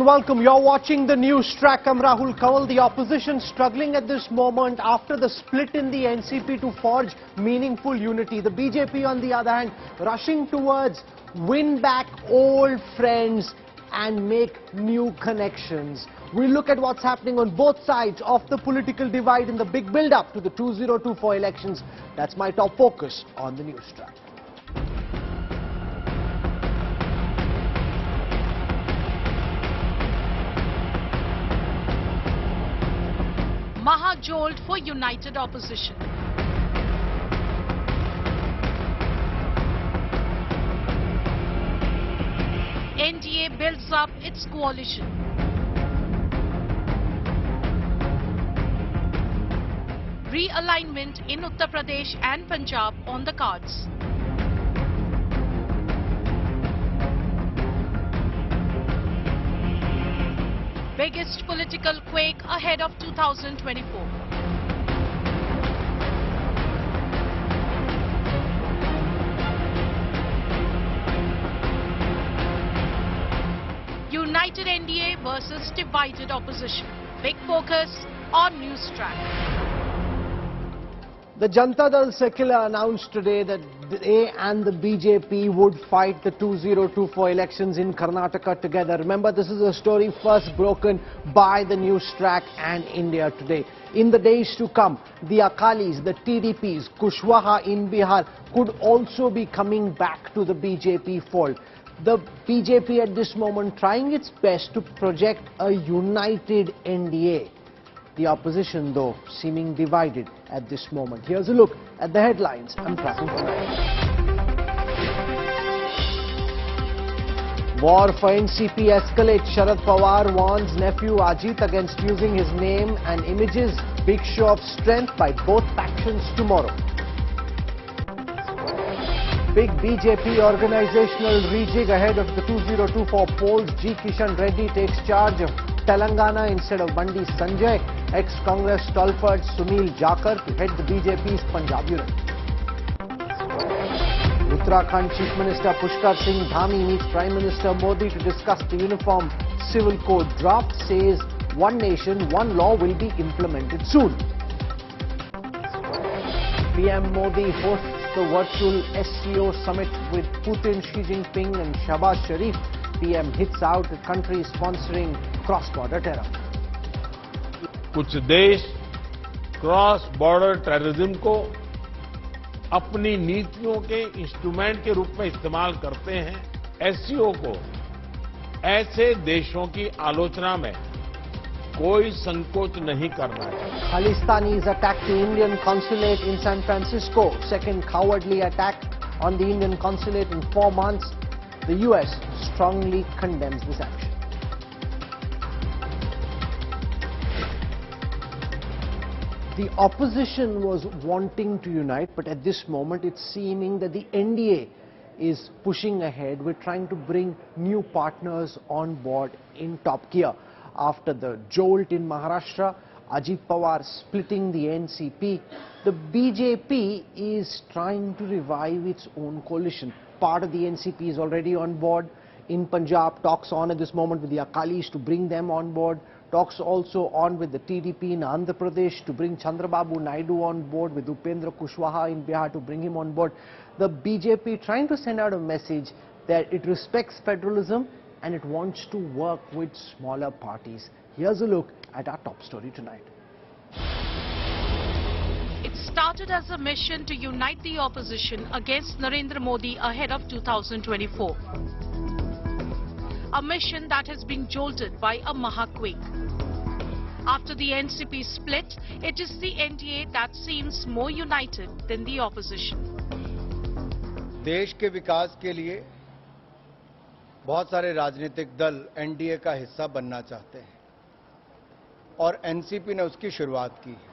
and welcome. You're watching the Newstrack. I'm Rahul. Kanwal, the opposition struggling at this moment after the split in the NCP to forge meaningful unity. The BJP, on the other hand, rushing towards win back old friends and make new connections. We look at what's happening on both sides of the political divide in the big build-up to the 2024 elections. That's my top focus on the Newstrack. Maha jolt for united opposition. NDA builds up its coalition. Realignment in Uttar Pradesh and Punjab on the cards. Biggest political quake ahead of 2024. United NDA versus divided opposition. Big focus on Newstrack. The Janata Dal Secular announced today that they and the BJP would fight the 2024 elections in Karnataka together. Remember, this is a story first broken by the Newstrack and India Today. In the days to come, the Akalis, the TDPs, Kushwaha in Bihar could also be coming back to the BJP fold. The BJP at this moment trying its best to project a united NDA. The opposition, though, seeming divided at this moment. Here's a look at the headlines I'm tracking tonight. War for NCP escalates. Sharad Pawar warns nephew Ajit against using his name and images. Big show of strength by both factions tomorrow. Big BJP organizational rejig ahead of the 2024 polls. G. Kishan Reddy takes charge of Telangana instead of Bandi Sanjay. Ex-Congress stalwart Sunil Jakar to head the BJP's Punjab unit. Uttarakhand Chief Minister Pushkar Singh Dhami meets Prime Minister Modi to discuss the Uniform Civil Code draft. Says one nation, one law will be implemented soon. PM Modi hosts the virtual SCO summit with Putin, Xi Jinping and Shahbaz Sharif. PM hits out the country sponsoring cross-border terror. कुछ देश cross border terrorism को अपनी नीतियों के instrument के रूप में इस्तेमाल करते हैं। एससीओ को ऐसे देशों की आलोचना में कोई संकोच नहीं करना चाहिए। Khalistanis attacked the Indian consulate in San Francisco. Second cowardly attack on the Indian consulate in 4 months. The US strongly condemns this action. The opposition was wanting to unite, but at this moment it's seeming that the NDA is pushing ahead. We're trying to bring new partners on board in top gear. After the jolt in Maharashtra, Ajit Pawar splitting the NCP, the BJP is trying to revive its own coalition. Part of the NCP is already on board. In Punjab, talks on at this moment with the Akalis to bring them on board. Talks also on with the TDP in Andhra Pradesh to bring Chandrababu Naidu on board, with Upendra Kushwaha in Bihar to bring him on board. The BJP trying to send out a message that it respects federalism and it wants to work with smaller parties. Here's a look at our top story tonight. It started as a mission to unite the opposition against Narendra Modi ahead of 2024. A mission that has been jolted by a Mahaquake. After the NCP split, it is the NDA that seems more united than the opposition. देश के विकास के लिए बहुत सारे राजनीतिक दल NDA का हिस्सा बनना चाहते हैं और एनसीपी ने उसकी शुरुआत की है।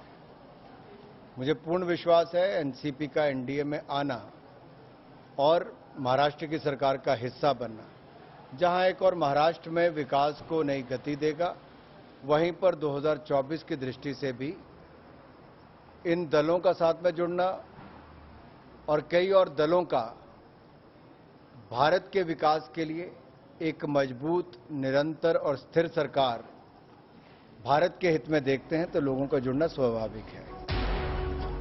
मुझे पूर्ण विश्वास है एनसीपी का एनडीए में आना और महाराष्ट्र की सरकार का हिस्सा बनना, जहां एक और महाराष्ट्र में विकास को नई गति देगा, वहीं पर 2024 की दृष्टि से भी इन दलों का साथ में जुड़ना और कई और दलों का भारत के विकास के लिए एक मजबूत, निरंतर और स्थिर सरकार भारत के हित में देखते हैं तो लोगों का जुड़ना स्वाभाविक है।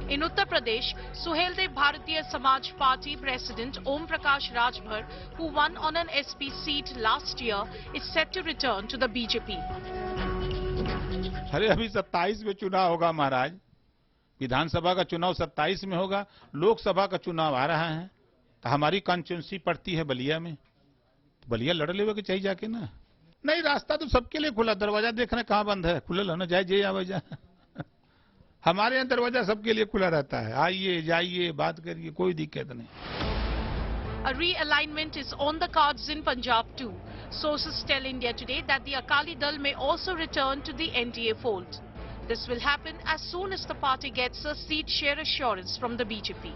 In Uttar Pradesh, Suheldev Bharatiya Samaj Party President Om Prakash Rajbhar, who won on an SP seat last year, is set to return to the BJP. अरे अभी 27 में चुनाव होगा महाराज, विधानसभा का चुनाव 27 में होगा, लोकसभा का चुनाव आ रहा है। तो हमारी कॉन्स्टिट्यूंसी पड़ती है बलिया में, बलिया लड़ लेवे के चाहिए जाके ना। नहीं, रास्ता तो सबके लिए खुला, दरवाजा देखना कहाँ बंद है, खुला ना जाए जे आवे जा। हमारे यहाँ दरवाजा सबके लिए खुला रहता है, आइए जाइए बात करिए, कोई दिक्कत नहीं। A realignment is on the cards in Punjab too. Sources tell India Today that the Akali Dal may also return to the NDA fold. This will happen as soon as the party gets a seat share assurance from the BJP.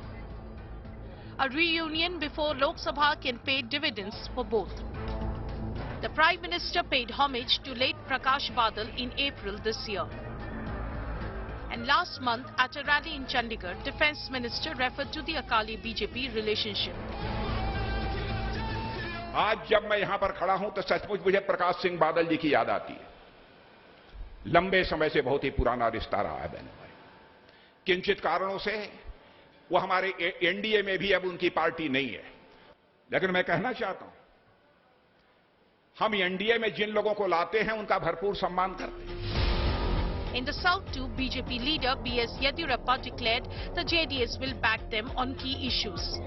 A reunion before Lok Sabha can pay dividends for both. The Prime Minister paid homage to late Prakash Badal in April this year. And last month, at a rally in Chandigarh, Defence Minister referred to the Akali-BJP relationship. आज जब मैं यहां पर खड़ा हूं तो सचमुच मुझे प्रकाश सिंह बादल जी की याद आती है। लंबे समय से बहुत ही पुराना रिश्ता रहा है बहनों भाई। किंचित कारणों से वो हमारे एनडीए में भी अब उनकी पार्टी नहीं है, लेकिन मैं कहना चाहता हूं, हम एनडीए में जिन लोगों को लाते हैं उनका भरपूर सम्मान करते हैं। In the south too, BJP leader B.S. Yediyurappa declared the JDS will back them on key issues.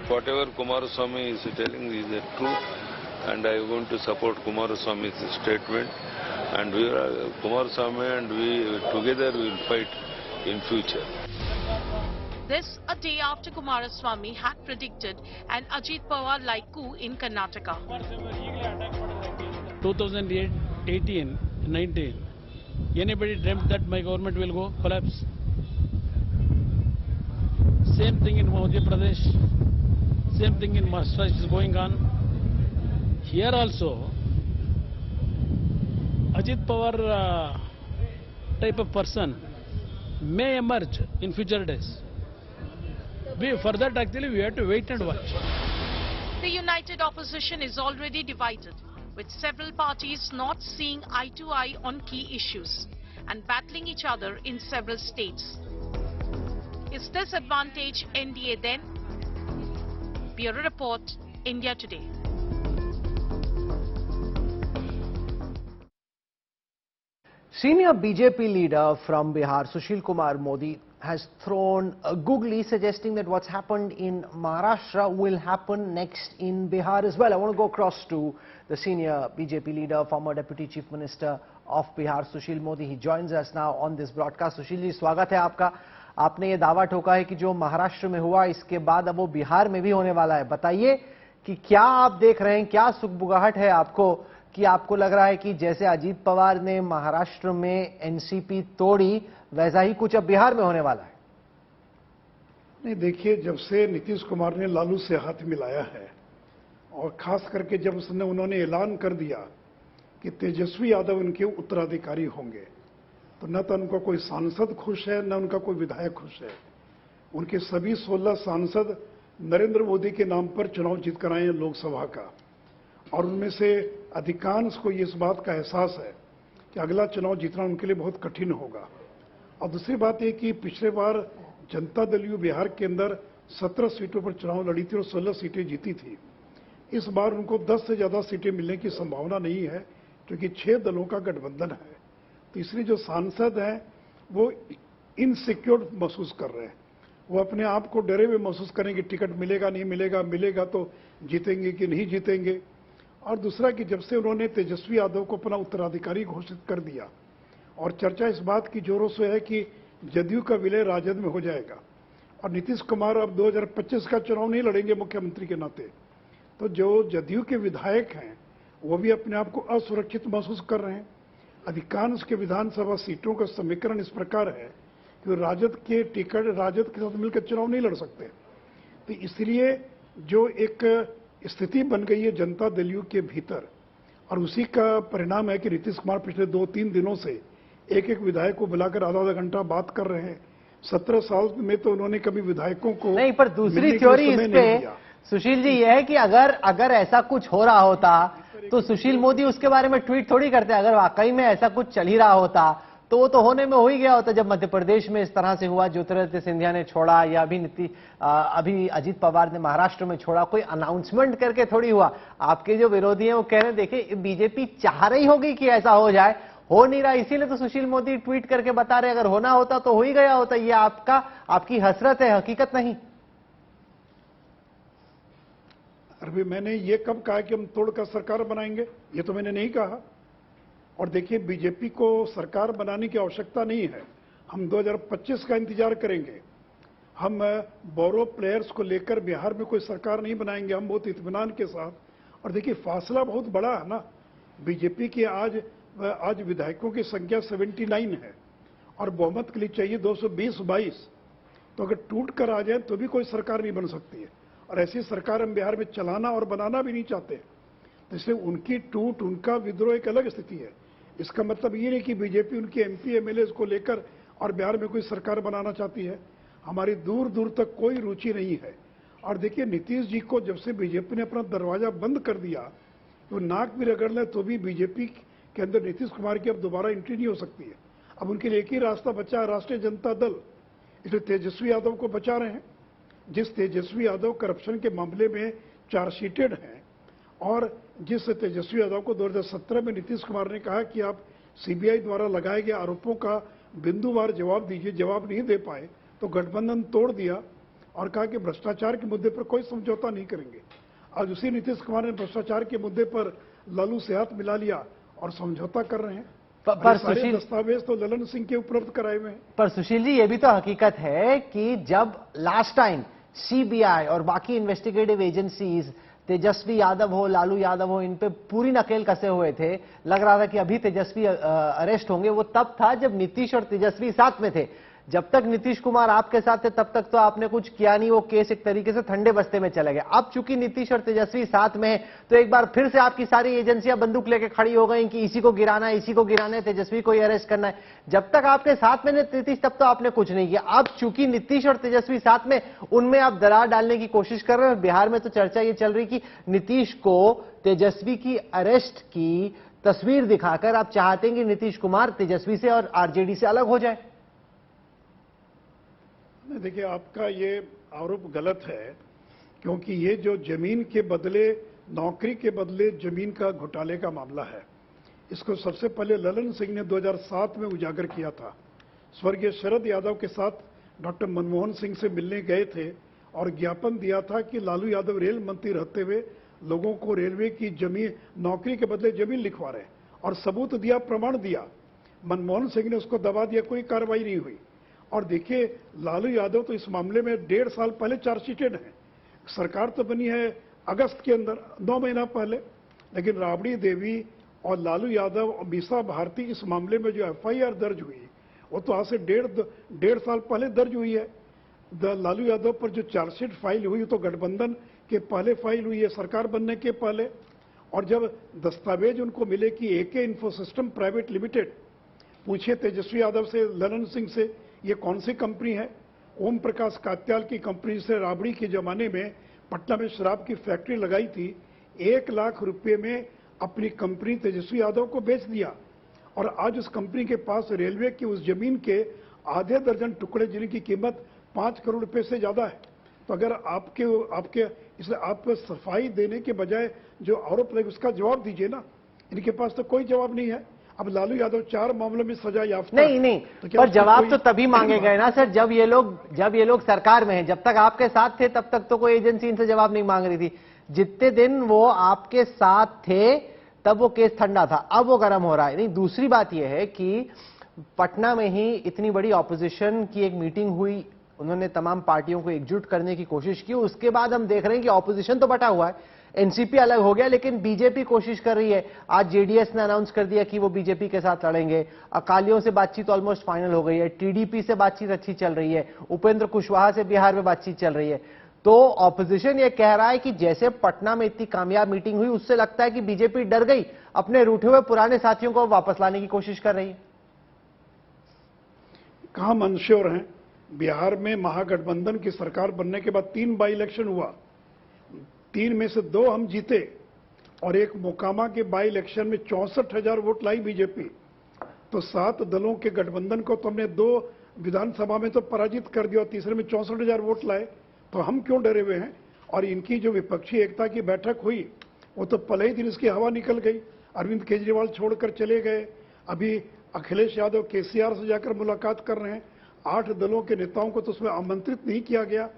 Whatever Kumaraswamy is telling is the truth, and I am going to support Kumaraswamy's statement. And Kumaraswamy and we together will fight in future. This a day after Kumaraswamy had predicted an Ajit Pawar-like coup in Karnataka. 2008, 18, 19. Anybody dreamt that my government will go collapse? Same thing in Madhya Pradesh. Same thing in Maharashtra is going on. Here also, Ajit Pawar type of person may emerge in future days. For that, actually, we have to wait and watch. The united opposition is already divided, with several parties not seeing eye to eye on key issues and battling each other in several states. Is this advantage NDA then? Bureau Report, India Today. Senior BJP leader from Bihar, Sushil Kumar Modi, has thrown a googly suggesting that what's happened in Maharashtra will happen next in Bihar as well. I want to go across to the senior BJP leader, former Deputy Chief Minister of Bihar, Sushil Modi. He joins us now on this broadcast. Sushil ji, स्वागत है आपका। आपने ये दावा ठोका है कि जो महाराष्ट्र में हुआ इसके बाद अब वो बिहार में भी होने वाला है। बताइए कि क्या आप देख रहे हैं, क्या सुगबुगाहट है आपको कि आपको लग रहा है कि जैसे अजीत पवार ने महाराष्ट्र में एनसीपी तोड़ी वैसा ही कुछ अब बिहार में होने वाला है? नहीं, देखिए, जब से नीतीश कुमार ने लालू से हाथ मिलाया है और खास करके जब उन्होंने ऐलान कर दिया कि तेजस्वी यादव उनके उत्तराधिकारी होंगे, तो न तो उनका कोई सांसद खुश है न उनका कोई विधायक खुश है। उनके सभी 16 सांसद नरेंद्र मोदी के नाम पर चुनाव जीत कर आए हैं लोकसभा का, और उनमें से अधिकांश को इस बात का एहसास है कि अगला चुनाव जीतना उनके लिए बहुत कठिन होगा। और दूसरी बात यह कि पिछले बार जनता दल यू बिहार के अंदर 17 सीटों पर चुनाव लड़ी थी और 16 सीटें जीती थी। इस बार उनको 10 से ज़्यादा सीटें मिलने की संभावना नहीं है, क्योंकि 6 दलों का गठबंधन है। तो इसलिए जो सांसद हैं वो इनसिक्योर महसूस कर रहे हैं, वो अपने आप को डरे हुए महसूस करेंगे, टिकट मिलेगा नहीं मिलेगा, मिलेगा तो जीतेंगे कि नहीं जीतेंगे। और दूसरा कि जब से उन्होंने तेजस्वी यादव को अपना उत्तराधिकारी घोषित कर दिया और चर्चा इस बात की जोरों से है कि जदयू का विलय राजद में हो जाएगा और नीतीश कुमार अब 2025 का चुनाव नहीं लड़ेंगे मुख्यमंत्री के नाते, तो जो जदयू के विधायक हैं वो भी अपने आप को असुरक्षित महसूस कर रहे हैं। अधिकांश के विधानसभा सीटों का समीकरण इस प्रकार है कि राजद के टिकट राजद के साथ मिलकर चुनाव नहीं लड़ सकते। तो इसलिए जो एक स्थिति बन गई है जनता दल यू के भीतर, और उसी का परिणाम है कि नीतीश कुमार पिछले 2-3 दिनों से एक एक विधायक को बुलाकर आधा घंटा बात कर रहे हैं। 17 साल में तो उन्होंने कभी विधायकों को नहीं, पर दूसरी थ्योरी इस पे सुशील जी, ये है कि अगर ऐसा कुछ हो रहा होता तो सुशील मोदी उसके बारे में ट्वीट थोड़ी करते। अगर वाकई में ऐसा कुछ चल ही रहा होता तो वो तो होने में हो ही गया होता। जब मध्य प्रदेश में इस तरह से हुआ, ज्योतिरादित्य सिंधिया ने छोड़ा, या अभी अजीत पवार ने महाराष्ट्र में छोड़ा, कोई अनाउंसमेंट करके थोड़ी हुआ। आपके जो विरोधी हैं वो कह रहे हैं देखिए बीजेपी चाह रही होगी कि ऐसा हो जाए, हो नहीं रहा, इसीलिए तो सुशील मोदी ट्वीट करके बता रहे अगर होना होता तो हो ही गया होता। ये आपकी हसरत है, हकीकत नहीं। अभी मैंने ये कब कहा कि हम तोड़कर सरकार बनाएंगे? ये तो मैंने नहीं कहा। और देखिए, बीजेपी को सरकार बनाने की आवश्यकता नहीं है। हम 2025 का इंतजार करेंगे। हम बोरो प्लेयर्स को लेकर बिहार में कोई सरकार नहीं बनाएंगे, हम बहुत इत्मीनान के साथ। और देखिए, फासला बहुत बड़ा है ना। बीजेपी की आज विधायकों की संख्या 79 है और बहुमत के लिए चाहिए 220-22। तो अगर टूट कर आ जाए तो भी कोई सरकार नहीं बन सकती है। और ऐसी सरकार हम बिहार में चलाना और बनाना भी नहीं चाहते। तो इसलिए उनकी टूट, उनका विद्रोह एक अलग स्थिति है। इसका मतलब ये नहीं कि बीजेपी उनके एमपी एमएलए को लेकर और बिहार में कोई सरकार बनाना चाहती है। हमारी दूर दूर तक कोई रुचि नहीं है। और देखिए, नीतीश जी को जब से बीजेपी ने अपना दरवाजा बंद कर दिया, तो नाक भी रगड़ ले तो भी बीजेपी के अंदर नीतीश कुमार की अब दोबारा एंट्री नहीं हो सकती है। अब उनके लिए एक ही रास्ता बचा है, राष्ट्रीय जनता दल। इसलिए तेजस्वी यादव को बचा रहे हैं। जिस तेजस्वी यादव करप्शन के मामले में चार्जशीटेड हैं, और जिस तेजस्वी यादव को 2017 में नीतीश कुमार ने कहा कि आप सीबीआई द्वारा लगाए गए आरोपों का बिंदुवार जवाब दीजिए, जवाब नहीं दे पाए, तो गठबंधन तोड़ दिया और कहा कि भ्रष्टाचार के मुद्दे पर कोई समझौता नहीं करेंगे। आज उसी नीतीश कुमार ने भ्रष्टाचार के मुद्दे पर लालू से हाथ मिला लिया और समझौता कर रहे हैं। पर सारे दस्तावेज तो ललन सिंह के उपलब्ध कराए हुए हैं। पर सुशील जी, ये भी तो हकीकत है कि जब लास्ट टाइम सीबीआई और बाकी इन्वेस्टिगेटिव एजेंसीज तेजस्वी यादव हो, लालू यादव हो, इन पे पूरी नकेल कसे हुए थे, लग रहा था कि अभी तेजस्वी अरेस्ट होंगे, वो तब था जब नीतीश और तेजस्वी साथ में थे। जब तक नीतीश कुमार आपके साथ थे तब तक तो आपने कुछ किया नहीं, वो केस एक तरीके से ठंडे बस्ते में चले गए। अब चूंकि नीतीश और तेजस्वी साथ में है तो एक बार फिर से आपकी सारी एजेंसियां बंदूक लेके खड़ी हो गई कि इसी को गिराना है, इसी को गिराना है, तेजस्वी को ही अरेस्ट करना है। जब तक आपके साथ में नीतीश तब तो आपने कुछ नहीं किया। अब चूंकि नीतीश और तेजस्वी साथ में, उनमें आप दरार डालने की कोशिश कर रहे हैं। बिहार में तो चर्चा ये चल रही कि नीतीश को तेजस्वी की अरेस्ट की तस्वीर दिखाकर आप चाहते हैं कि नीतीश कुमार तेजस्वी से और आरजेडी से अलग हो जाए। देखिए, आपका ये आरोप गलत है, क्योंकि ये जो जमीन के बदले, नौकरी के बदले जमीन का घोटाले का मामला है, इसको सबसे पहले ललन सिंह ने 2007 में उजागर किया था। स्वर्गीय शरद यादव के साथ डॉक्टर मनमोहन सिंह से मिलने गए थे और ज्ञापन दिया था कि लालू यादव रेल मंत्री रहते हुए लोगों को रेलवे की जमीन, नौकरी के बदले जमीन लिखवा रहे, और सबूत दिया, प्रमाण दिया। मनमोहन सिंह ने उसको दबा दिया, कोई कार्रवाई नहीं हुई। और देखिए, लालू यादव तो इस मामले में 1.5 साल पहले चार्जशीटेड है। सरकार तो बनी है अगस्त के अंदर, 9 महीना पहले, लेकिन राबड़ी देवी और लालू यादव और मीसा भारती इस मामले में जो एफआईआर दर्ज हुई वो तो आज से 1.5 साल पहले दर्ज हुई है। लालू यादव पर जो चार्जशीट फाइल हुई तो गठबंधन के पहले फाइल हुई है, सरकार बनने के पहले। और जब दस्तावेज उनको मिले कि एके इन्फोसिस्टम प्राइवेट लिमिटेड, पूछिए तेजस्वी यादव से, ललन सिंह से, ये कौन सी कंपनी है? ओम प्रकाश कात्याल की कंपनी से राबड़ी के जमाने में पटना में शराब की फैक्ट्री लगाई थी। 1 लाख रुपए में अपनी कंपनी तेजस्वी यादव को बेच दिया, और आज उस कंपनी के पास रेलवे की उस जमीन के आधे दर्जन टुकड़े जिनकी कीमत 5 करोड़ रुपए से ज्यादा है। तो अगर आपके इसलिए आप सफाई देने के बजाय जो आरोप लगे उसका जवाब दीजिए ना। इनके पास तो कोई जवाब नहीं है। अब लालू यादव 4 मामलों में सजा याफ्ता नहीं, तो पर जवाब तो तभी मांगे गए ना सर, जब ये लोग सरकार में हैं। जब तक आपके साथ थे तब तक तो कोई एजेंसी इनसे जवाब नहीं मांग रही थी। जितने दिन वो आपके साथ थे तब वो केस ठंडा था, अब वो गर्म हो रहा है। नहीं, दूसरी बात यह है कि पटना में ही इतनी बड़ी ऑपोजिशन की एक मीटिंग हुई, उन्होंने तमाम पार्टियों को एकजुट करने की कोशिश की। उसके बाद हम देख रहे हैं कि ऑपोजिशन तो बटा हुआ है, एनसीपी अलग हो गया, लेकिन बीजेपी कोशिश कर रही है। आज जेडीएस ने अनाउंस कर दिया कि वो बीजेपी के साथ लड़ेंगे। अकालियों से बातचीत ऑलमोस्ट फाइनल हो गई है, टीडीपी से बातचीत अच्छी चल रही है, उपेंद्र कुशवाहा से बिहार में बातचीत चल रही है। तो ऑपोजिशन ये कह रहा है कि जैसे पटना में इतनी कामयाब मीटिंग हुई, उससे लगता है कि बीजेपी डर गई, अपने रूठे हुए पुराने साथियों को वापस लाने की कोशिश कर रही है। कहां मंशोर हैं? बिहार में महागठबंधन की सरकार बनने के बाद 3 बाई इलेक्शन हुआ। 3 में से 2 हम जीते और एक मोकामा के बाई इलेक्शन में 64,000 वोट लाई बीजेपी। तो 7 दलों के गठबंधन को तो हमने 2 विधानसभा में तो पराजित कर दिया और तीसरे में 64,000 वोट लाए। तो हम क्यों डरे हुए हैं? और इनकी जो विपक्षी एकता की बैठक हुई वो तो पहले ही दिन इसकी हवा निकल गई। अरविंद केजरीवाल छोड़कर चले गए। अभी अखिलेश यादव केसीआर से जाकर मुलाकात कर रहे हैं। 8 दलों के नेताओं को तो उसमें आमंत्रित नहीं किया गया।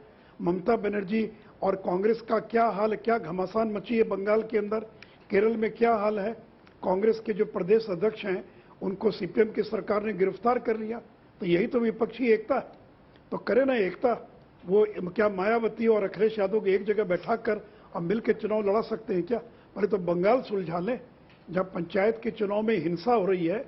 ममता बनर्जी और कांग्रेस का क्या हाल है? क्या घमासान मची है बंगाल के अंदर? केरल में क्या हाल है? कांग्रेस के जो प्रदेश अध्यक्ष हैं उनको सीपीएम की सरकार ने गिरफ्तार कर लिया। तो यही तो विपक्षी एकता है। तो करे ना एकता। वो क्या मायावती और अखिलेश यादव को एक जगह बैठा कर और मिलकर चुनाव लड़ा सकते हैं क्या? पहले तो बंगाल सुलझा लें। जब पंचायत के चुनाव में हिंसा हो रही है,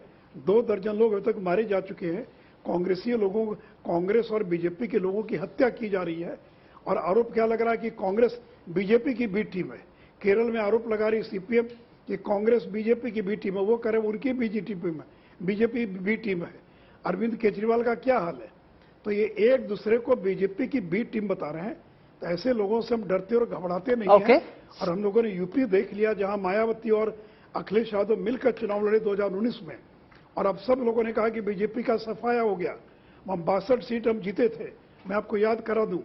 2 दर्जन लोग अभी तक मारे जा चुके हैं। कांग्रेसी लोगों, कांग्रेस और बीजेपी के लोगों की हत्या की जा रही है। और आरोप क्या लग रहा है कि कांग्रेस बीजेपी की बी टीम है। केरल में आरोप लगा रही सीपीएम कि कांग्रेस बीजेपी की बी टीम है। वो करे उनकी बीजेपी बी टीम है। अरविंद केजरीवाल का क्या हाल है? तो ये एक दूसरे को बीजेपी की बी टीम बता रहे हैं। तो ऐसे लोगों से हम डरते और घबराते नहीं हैं। और हम लोगों ने यूपी देख लिया जहां मायावती और अखिलेश यादव मिलकर चुनाव लड़े 2019 में। और अब सब लोगों ने कहा कि बीजेपी का सफाया हो गया। हम 62 सीट हम जीते थे। मैं आपको याद करा दूं,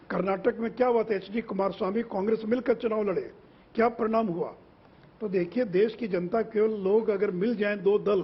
कर्नाटक में क्या हुआ था? एचडी कुमारस्वामी कांग्रेस मिलकर चुनाव लड़े, क्या परिणाम हुआ? तो देखिए, देश की जनता, केवल लोग अगर मिल जाएं 2 दल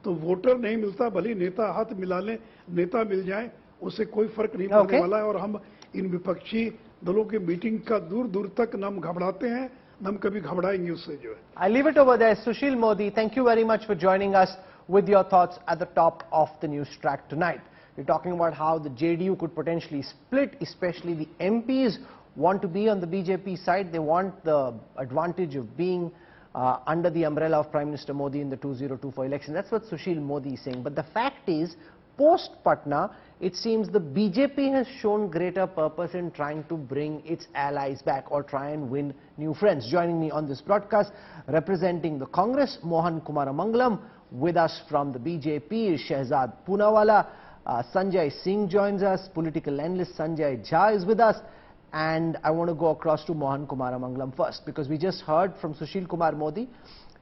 तो वोटर नहीं मिलता, भले नेता हाथ मिला लें, नेता मिल जाए, उससे कोई फर्क नहीं पड़ने वाला है। और हम इन विपक्षी दलों की मीटिंग का दूर दूर तक न हम घबराते हैं, न हम कभी घबराएंगे उससे जो है। I leave it over there. Sushil Modi, thank you very much for joining us with your thoughts at the top of the Newstrack tonight. We're talking about how the JDU could potentially split, especially the MPs want to be on the BJP side. They want the advantage of being under the umbrella of Prime Minister Modi in the 2024 election. That's what Sushil Modi is saying. But the fact is, post-Patna, it seems the BJP has shown greater purpose in trying to bring its allies back or try and win new friends. Joining me on this broadcast, representing the Congress, Mohan Kumaramangalam. With us from the BJP is Shehzad Poonawala. Sanjay Singh joins us. Political analyst Sanjay Jha is with us. And I want to go across to Mohan Kumaramangalam first, because we just heard from Sushil Kumar Modi,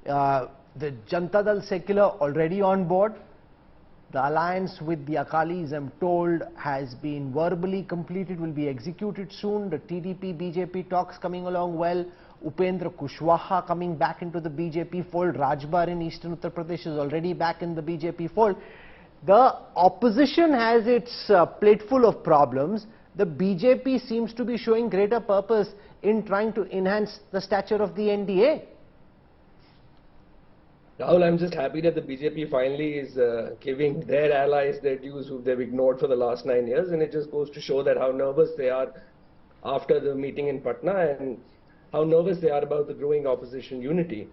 the Janata Dal Secular already on board. The alliance with the Akalis, I'm told, has been verbally completed, will be executed soon. The TDP-BJP talks coming along well. Upendra Kushwaha coming back into the BJP fold. Rajbar in eastern Uttar Pradesh is already back in the BJP fold. The opposition has its plate full of problems. The BJP seems to be showing greater purpose in trying to enhance the stature of the NDA. Rahul, I'm just happy that the BJP finally is giving their allies their dues who they've ignored for the last 9 years, and it just goes to show that how nervous they are after the meeting in Patna and how nervous they are about the growing opposition unity.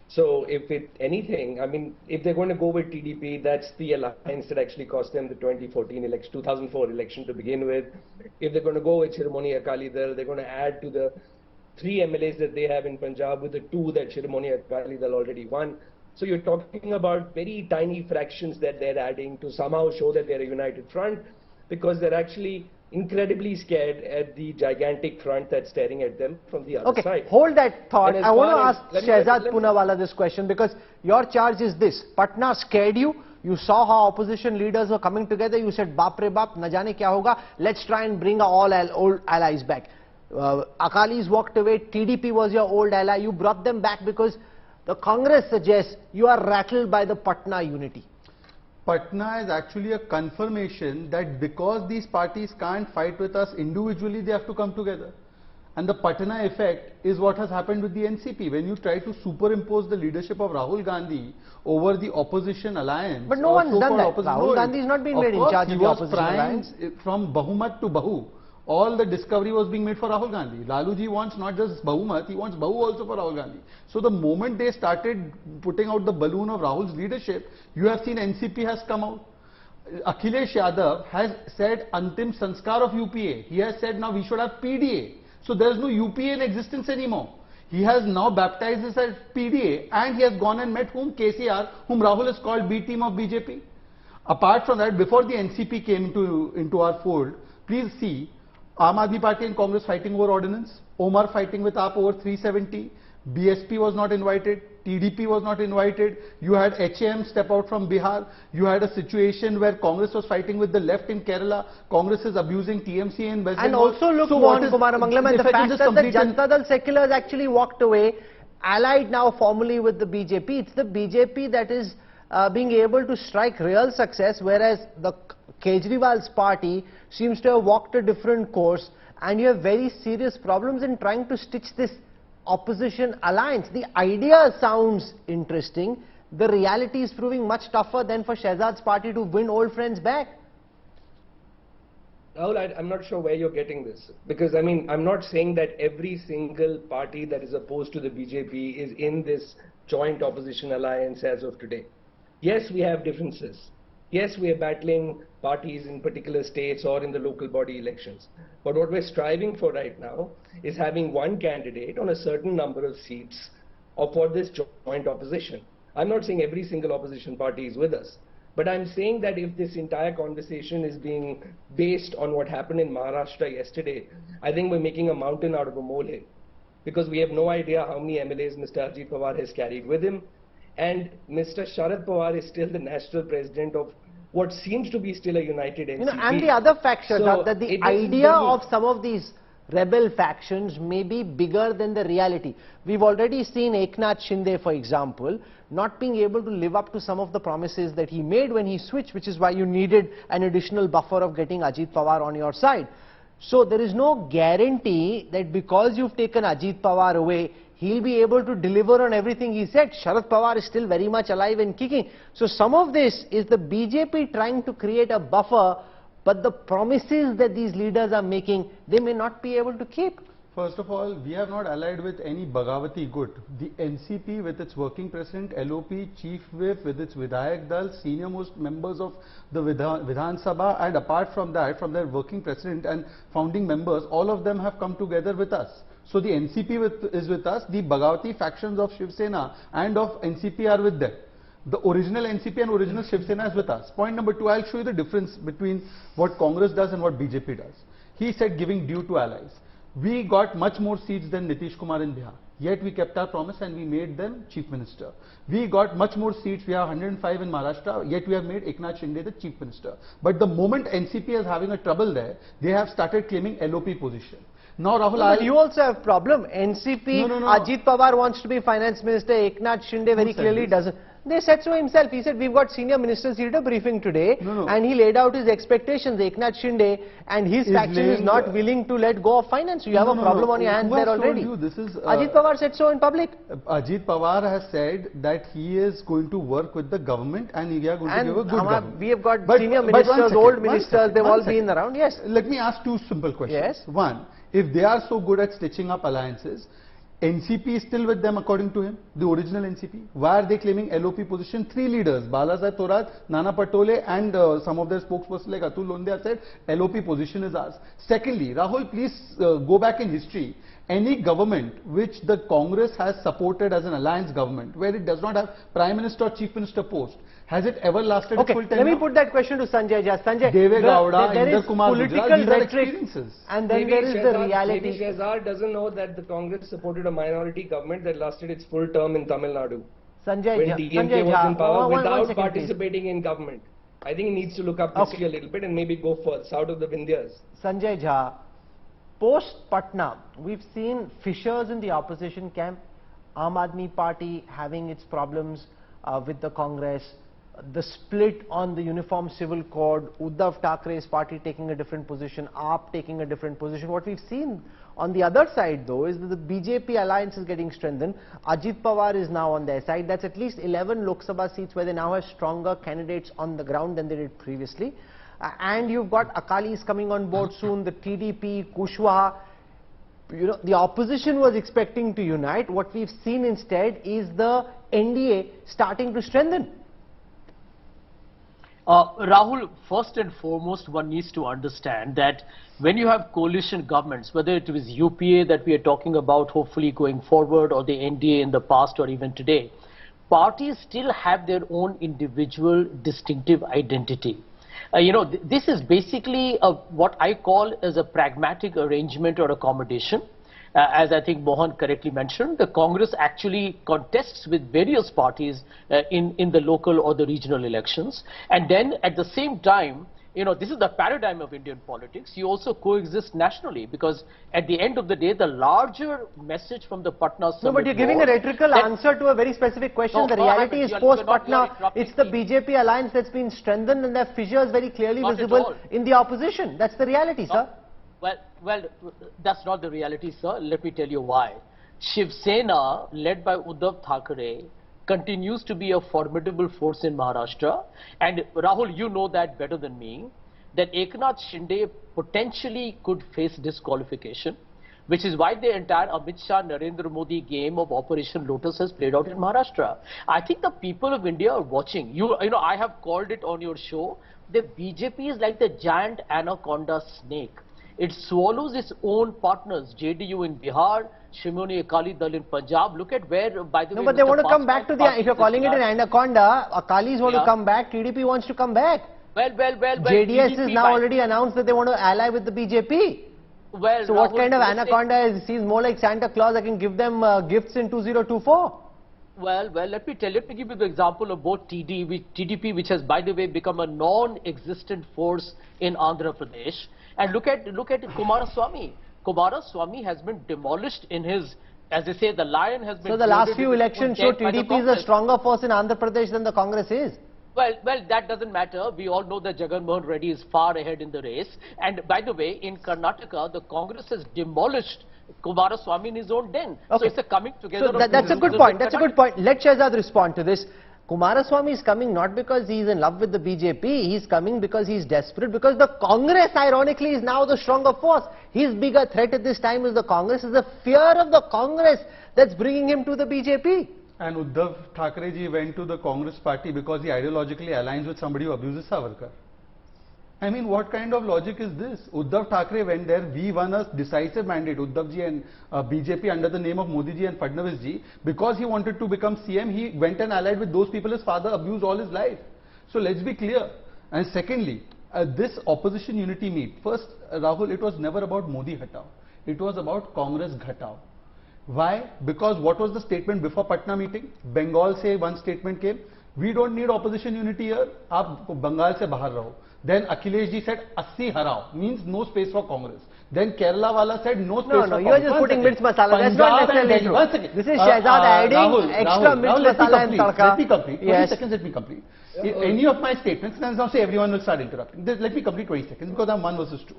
So if anything, I mean, if they're going to go with TDP, that's the alliance that actually cost them the 2004 election to begin with. If they're going to go with Shiromani Akali Dal, they're going to add to the 3 MLAs that they have in Punjab with the 2 that Shiromani Akali Dal already won. So you're talking about very tiny fractions that they're adding to somehow show that they're a united front, because they're actually incredibly scared at the gigantic front that's staring at them from the other side. Hold that thought. I want to ask Shehzad Poonawala this question, because your charge is this: Patna scared you. You saw how opposition leaders were coming together. You said, "Baap re baap, na jaane kya hoga. Let's try and bring our old allies back." Akalis walked away. TDP was your old ally. You brought them back because the Congress suggests you are rattled by the Patna unity. Patna is actually a confirmation that because these parties can't fight with us individually, they have to come together. And the Patna effect is what has happened with the NCP. When you try to superimpose the leadership of Rahul Gandhi over the opposition alliance. But no one's done that. Rahul Gandhi has not been made in charge of the opposition alliance. From Bahumat to Bahu. All the discovery was being made for Rahul Gandhi. Laluji wants not just Bahumat, he wants Bahu also for Rahul Gandhi. So the moment they started putting out the balloon of Rahul's leadership, you have seen NCP has come out. Akhilesh Yadav has said Antim Sanskar of UPA. He has said now we should have PDA. So there is no UPA in existence anymore. He has now baptized this as PDA, and he has gone and met whom? KCR, whom Rahul has called B team of BJP. Apart from that, before the NCP came into our fold, please see, Aam Aadmi Party and Congress fighting over ordinance, Omar fighting with AAP over 370, BSP was not invited, TDP was not invited, you had HAM step out from Bihar, you had a situation where Congress was fighting with the left in Kerala, Congress is abusing TMC in West And Bengal. also look, So Mohan Kumar Mangalam, and the fact that the Janata Dal Seculars actually walked away, allied now formally with the BJP. It's the BJP that is being able to strike real success, whereas the Kejriwal's party seems to have walked a different course, and you have very serious problems in trying to stitch this opposition alliance. The idea sounds interesting. The reality is proving much tougher than for Shehzad's party to win old friends back. Rahul, I'm not sure where you're getting this, because I mean, I'm not saying that every single party that is opposed to the BJP is in this joint opposition alliance as of today. Yes, we have differences. Yes, we are battling parties in particular states or in the local body elections. But what we're striving for right now is having one candidate on a certain number of seats for this joint opposition. I'm not saying every single opposition party is with us, but I'm saying that if this entire conversation is being based on what happened in Maharashtra yesterday, I think we're making a mountain out of a molehill, because we have no idea how many MLAs Mr. Ajit Pawar has carried with him. And Mr. Sharad Pawar is still the national president of what seems to be still a united NCP. You know, and the other factor, So that the idea of some of these rebel factions may be bigger than the reality. We've already seen Eknath Shinde, for example, not being able to live up to some of the promises that he made when he switched, which is why you needed an additional buffer of getting Ajit Pawar on your side. So there is no guarantee that because you've taken Ajit Pawar away, he'll be able to deliver on everything he said. Sharad Pawar is still very much alive and kicking. So some of this is the BJP trying to create a buffer, but the promises that these leaders are making, they may not be able to keep. First of all, we have not allied with any Bagawati Gut. The NCP with its working president, LOP, Chief Whip, with its Vidayak Dal, senior most members of the Vidhan Sabha, and apart from that, from their working president and founding members, all of them have come together with us. So the NCP is with us, the Bagawati factions of Shiv Sena and of NCP are with them. The original NCP and original Shiv Sena is with us. Point number two, I'll show you the difference between what Congress does and what BJP does. He said giving due to allies. We got much more seats than Nitish Kumar in Bihar. Yet we kept our promise and we made them Chief Minister. We got much more seats, we have 105 in Maharashtra, yet we have made Eknath Shinde the Chief Minister. But the moment NCP is having a trouble there, they have started claiming LOP position. Now, Rahul, but you also have problem. NCP, No. Ajit Pawar wants to be finance minister, Eknath Shinde very clearly doesn't. They said so himself. He said, we've got senior ministers here at a briefing today, and he laid out his expectations. Eknath Shinde and his faction is not willing to let go of finance. So you have a problem on your hands there already. This is, Ajit Pawar said so in public. Ajit Pawar has said that he is going to work with the government and we are going to give a good government. We have got senior ministers, old ministers, they've all been around. Yes. Let me ask two simple questions. Yes. One, if they are so good at stitching up alliances, NCP is still with them according to him, the original NCP. Why are they claiming LOP position? Three leaders, Balasaheb Thorat, Nana Patole and some of their spokespersons like Atul Londia said LOP position is ours. Secondly, Rahul, please go back in history. Any government which the Congress has supported as an alliance government, where it does not have Prime Minister or Chief Minister post, has it ever lasted Okay, full tenure? let me put that question to Sanjay Jha. Sanjay, Deve Gowda, there is Inder Kumar political Gujral, these are rhetoric, experiences. and then Maybe there is the reality. Maybe Shehzad doesn't know that the Congress supported a minority government that lasted its full term in Tamil Nadu. Sanjay When Jha, DMK was in power one without second, participating in government. I think he needs to look up history a little bit and maybe go first, out of the Vindhyas. Sanjay Jha, post Patna, we've seen fissures in the opposition camp, Aam Aadmi Party having its problems with the Congress, the split on the Uniform Civil Code, Uddhav Thackeray's party taking a different position, AAP taking a different position. What we've seen on the other side though is that the BJP alliance is getting strengthened. Ajit Pawar is now on their side. That's at least 11 Lok Sabha seats where they now have stronger candidates on the ground than they did previously. And you've got Akalis coming on board soon, the TDP, Kushwaha. You know, the opposition was expecting to unite. What we've seen instead is the NDA starting to strengthen. Rahul, first and foremost, one needs to understand that when you have coalition governments, whether it was UPA that we are talking about hopefully going forward, or the NDA in the past or even today, parties still have their own individual distinctive identity. This is basically what I call as a pragmatic arrangement or accommodation. As I think Mohan correctly mentioned, the Congress actually contests with various parties in the local or the regional elections. And then at the same time, this is the paradigm of Indian politics. You also coexist nationally, because at the end of the day, the larger message from the Patna summit. No, but you're giving a rhetorical answer to a very specific question. The reality is post-Patna, it's the BJP alliance that's been strengthened, and there are fissures very clearly visible in the opposition. That's the reality, sir. Well, that's not the reality, sir. Let me tell you why. Shiv Sena, led by Uddhav Thackeray, continues to be a formidable force in Maharashtra. And Rahul, you know that better than me, that Eknath Shinde potentially could face disqualification, which is why the entire Amit Shah, Narendra Modi game of Operation Lotus has played out in Maharashtra. I think the people of India are watching. I have called it on your show. The BJP is like the giant anaconda snake. It swallows its own partners, JDU in Bihar, Shimoni Akali Dal in Punjab. Look at where, by the way... No, but they want to come back to the... If you're calling it an anaconda, Akalis want to come back, TDP wants to come back. Well, JDS has now already announced that they want to ally with the BJP. Well, so what kind of anaconda is? He's more like Santa Claus. I can give them gifts in 2024. Well, let me tell you, let me give you the example of both TDP, which has, by the way, become a non-existent force in Andhra Pradesh. And look at Kumaraswamy. Kumaraswamy has been demolished in his, as they say, the lion has been... So the last few elections show TDP is a stronger force in Andhra Pradesh than the Congress is. Well, that doesn't matter. We all know that Jagan Mohan Reddy is far ahead in the race. And by the way, in Karnataka, the Congress has demolished Kumaraswamy in his own den. Okay. So it's a coming together. So that's a good point. That's a good point. Let Shehzad respond to this. Kumaraswamy is coming not because he's in love with the BJP. He's coming because he's desperate, because the Congress, ironically, is now the stronger force. His bigger threat at this time is the Congress. Is the fear of the Congress that's bringing him to the BJP. And Uddhav Thackeray ji went to the Congress party because he ideologically aligns with somebody who abuses Savarkar. I mean, what kind of logic is this? Uddhav Thackeray went there, we won a decisive mandate, Uddhav ji and BJP under the name of Modi ji and Fadnavis ji. Because he wanted to become CM, he went and allied with those people his father abused all his life. So let's be clear. And secondly, this opposition unity meet. First, Rahul, it was never about Modi Hatao. It was about Congress Ghatao. Why? Because what was the statement before Patna meeting? Bengal se one statement came. We don't need opposition unity here. Aap Bengal se bahar raho. Then Akhilesh ji said 80 harao, means no space for Congress. Then Kerala wala said no space for Congress. No, you are just putting mirch masala. That's not necessarily true. This is Shehzad adding extra mirch masala and tadka. Let me complete. 20 seconds, let me complete. Any of my statements, and now say everyone will start interrupting. Let me complete 20 seconds because I'm 1 versus 2.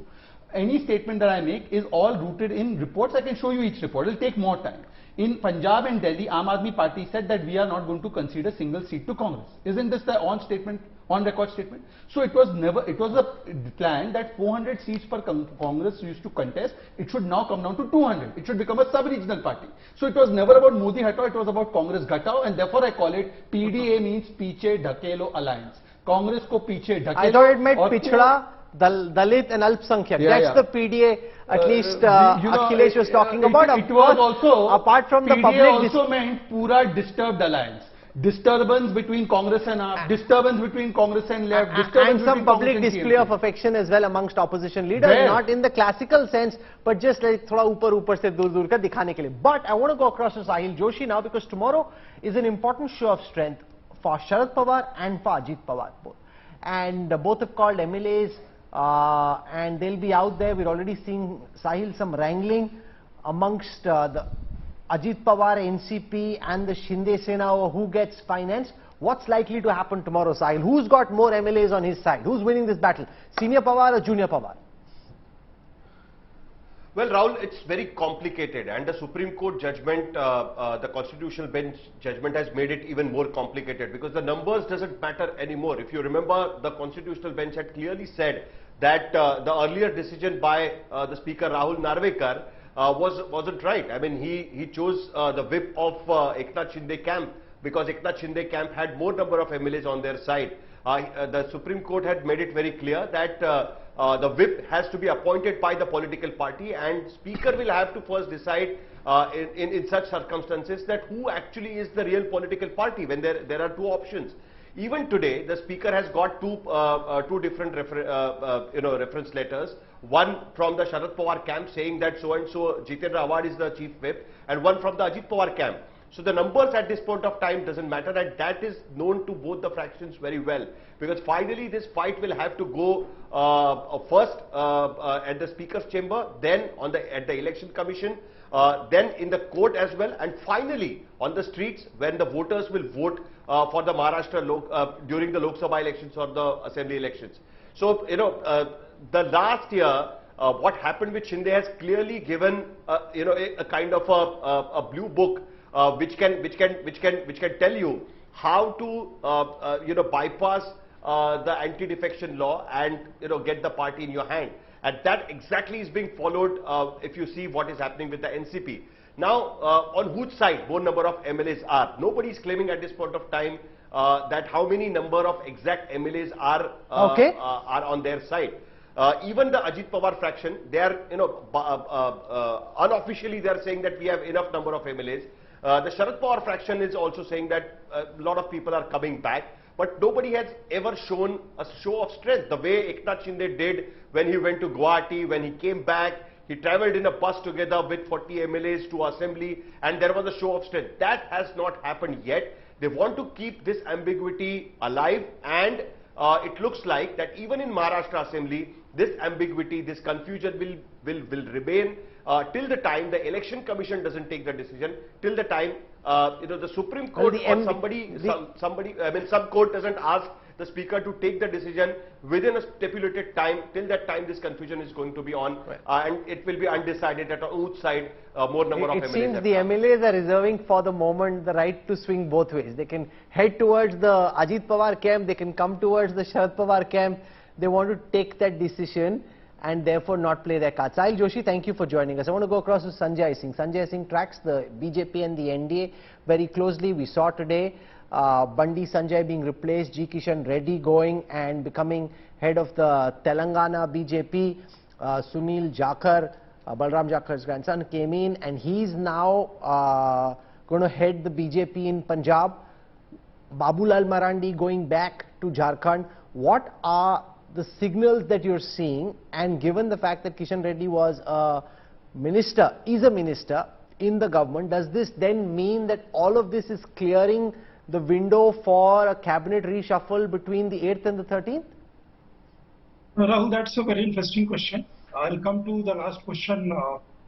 Any statement that I make is all rooted in reports. I can show you each report. It will take more time. In Punjab and Delhi, Aam Aadmi Party said that we are not going to concede a single seat to Congress. Isn't this the on record statement? So it was a plan that 400 seats per Congress used to contest. It should now come down to 200. It should become a sub-regional party. So it was never about Modi Hatao, it was about Congress Ghatao, and therefore I call it PDA means Piche Dhakelo Alliance. Congress ko Piche Dhakelo. I thought it meant Pichhda, Dalit and Alpsankyak. That's the PDA, at least Akhilesh was talking about. It was also, apart from the PDA public... also meant Pura Disturbed Alliance. Disturbance between Congress and AAP, disturbance between Congress and left, disturbance and some public display of affection as well amongst opposition leaders, not in the classical sense, but just like thoda upar se dur ka dikhane ke liye. But I want to go across to Sahil Joshi now, because tomorrow is an important show of strength for Sharad Pawar and for Ajit Pawar both. And both have called MLAs and they'll be out there. We're already seeing, Sahil, some wrangling amongst the Ajit Pawar, NCP and the Shinde Sena over who gets financed. What's likely to happen tomorrow, Sahil? Who's got more MLAs on his side? Who's winning this battle? Senior Pawar or Junior Pawar? Well, Rahul, it's very complicated, and the Supreme Court judgment, the Constitutional Bench judgment has made it even more complicated, because the numbers doesn't matter anymore. If you remember, the Constitutional Bench had clearly said that the earlier decision by the Speaker Rahul Narvekar wasn't right. I mean, he chose the whip of Eknath Shinde camp, because Eknath Shinde camp had more number of MLAs on their side. The Supreme Court had made it very clear that the whip has to be appointed by the political party, and Speaker will have to first decide in such circumstances that who actually is the real political party when there are two options. Even today, the speaker has got two different reference letters. One from the Sharad Pawar camp saying that so and so Jitendra Awad is the chief whip, and one from the Ajit Pawar camp. So the numbers at this point of time doesn't matter, and that is known to both the fractions very well, because finally this fight will have to go first at the speaker's chamber, then at the election commission, then in the court as well, and finally on the streets when the voters will vote for the Maharashtra during the Lok Sabha elections or the assembly elections. So the last year what happened with Shinde has clearly given a kind of a blue book which can tell you how to bypass the anti-defection law and get the party in your hand. And that exactly is being followed if you see what is happening with the NCP. Now, on whose side more number of MLAs are? Nobody is claiming at this point of time that how many number of exact MLAs are on their side. Even the Ajit Pawar fraction, they are, unofficially they are saying that we have enough number of MLAs. The Sharad Pawar fraction is also saying that a lot of people are coming back. But nobody has ever shown a show of strength the way Eknath Shinde did when he went to Guwahati. When he came back, he travelled in a bus together with 40 MLAs to assembly, and there was a show of strength. That has not happened yet. They want to keep this ambiguity alive, and it looks like that even in Maharashtra assembly, this ambiguity, this confusion will remain till the time the election commission doesn't take the decision, till the time the Supreme Court or some court doesn't ask the speaker to take the decision within a stipulated time. Till that time, this confusion is going to be on, and it will be undecided at which side more number of MLAs. It seems the MLAs are reserving for the moment the right to swing both ways. They can head towards the Ajit Pawar camp, they can come towards the Sharad Pawar camp. They want to take that decision and therefore not play their cards. Sahil Joshi, thank you for joining us. I want to go across to Sanjay Singh. Sanjay Singh tracks the BJP and the NDA very closely. We saw today Bandi Sanjay being replaced, G. Kishan Reddy going and becoming head of the Telangana BJP. Sunil Jakhar, Balram Jakhar's grandson, came in and he's now going to head the BJP in Punjab. Babulal Marandi going back to Jharkhand. What are the signals that you're seeing, and given the fact that Kishan Reddy was a minister, is a minister in the government, does this then mean that all of this is clearing the window for a cabinet reshuffle between the 8th and the 13th? Rahul, that's a very interesting question. I'll come to the last question